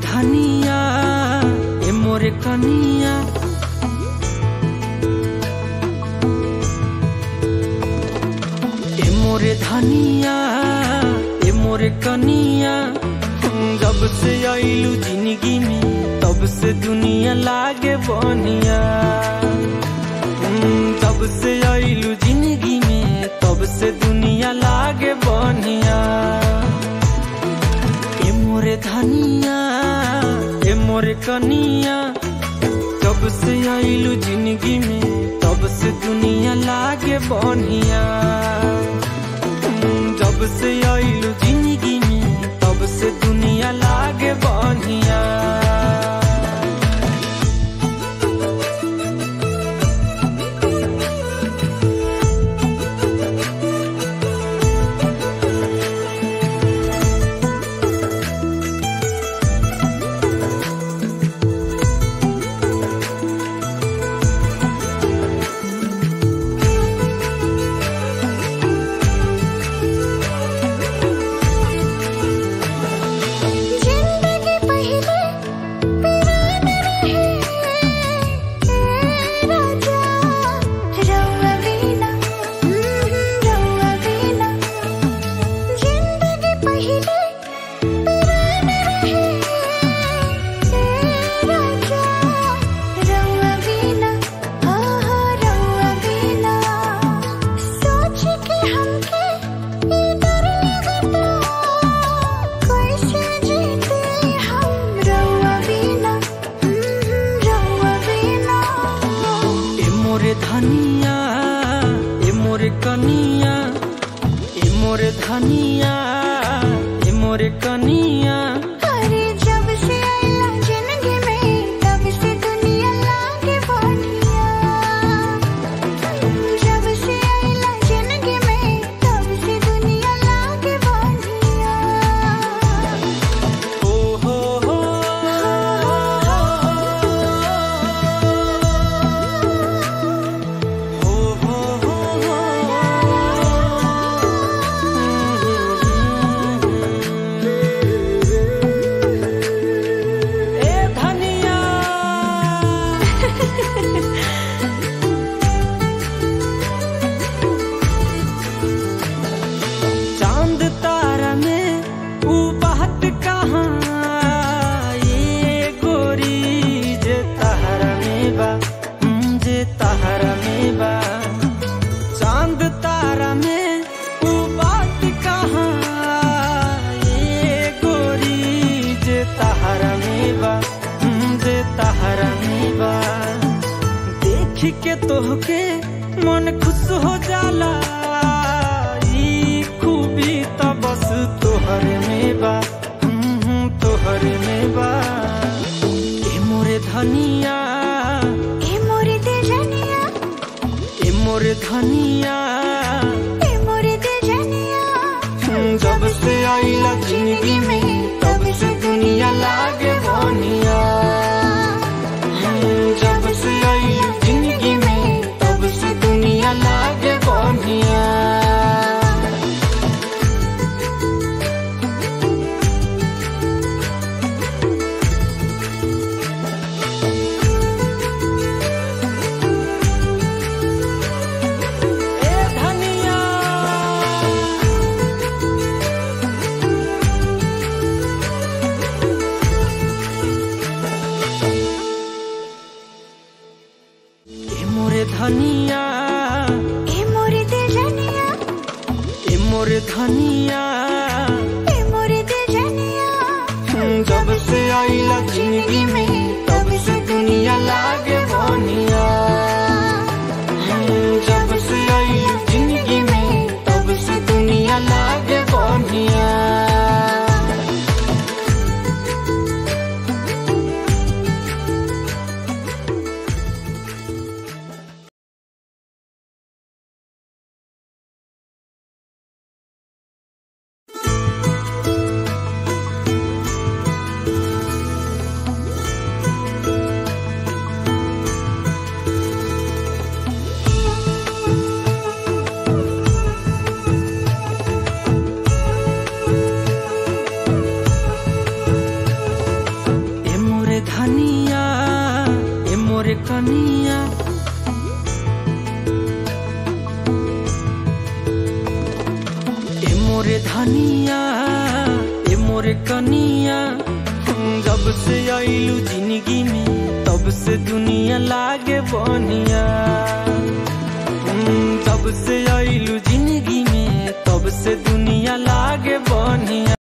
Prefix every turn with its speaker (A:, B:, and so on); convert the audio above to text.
A: धनिया ए मोरे कनिया ए मोरे धनिया ए मोरे कनिया जब से आइलू जिंदगी में तब से दुनिया लागे बनिया। तब से आइलू जिंदगी में तब से दुनिया लागे बनिया। ए मोरे धनिया ए मोरे कनिया जब से आइलू जिंदगी में तब से दुनिया लागे बनिया। जब से आइलू जिंदगी में तब से दुनिया लागे बनिया। धनिया ए मोरे कनिया ए मोरे धनिया ए मोरे कनिया।
B: अरे जब से आइला जिंदगी में तब से दुनिया लागे बनिया। जब से आइला जिंदगी में तब से दुनिया लागे बनिया।
A: ओ हो हो चांद तारा में ऊ बात कहाँ ये गोरी जे तहरा में बा जे तहरा में बा। चांद तारा में ऊ बात कहाँ ये गोरी जे तहरा में बा जे तहरा में बा। देख के तोहके मन खुश हो जाला बस तोहर में बा तोहर में बा। ए मोरे धनिया
B: ए मोरे दिलजनिया
A: ए मोरे धनिया
B: ए मोरे दिलजनिया।
A: जब से आइला जिंदगी में तब से दुनिया लागे बनिया। जब से आइला जिंदगी में तब से दुनिया लागे बनिया। धनिया
B: ए मोरे दिलजनिया
A: ए मोरे धनिया
B: ए मोरे दिलजनिया।
A: जब से आइला जिंदगी में तब से दुनिया लागे बनिया। जब से आइला जिंदगी में तब से दुनिया लागे बनिया। धनिया ए मोरे कनिया ए मोरे धनिया ए मोरे कनिया जब से आइलू जिंदगी में तब से दुनिया लागे बनिया जब से आइलू जिंदगी में तब से दुनिया लागे बनिया।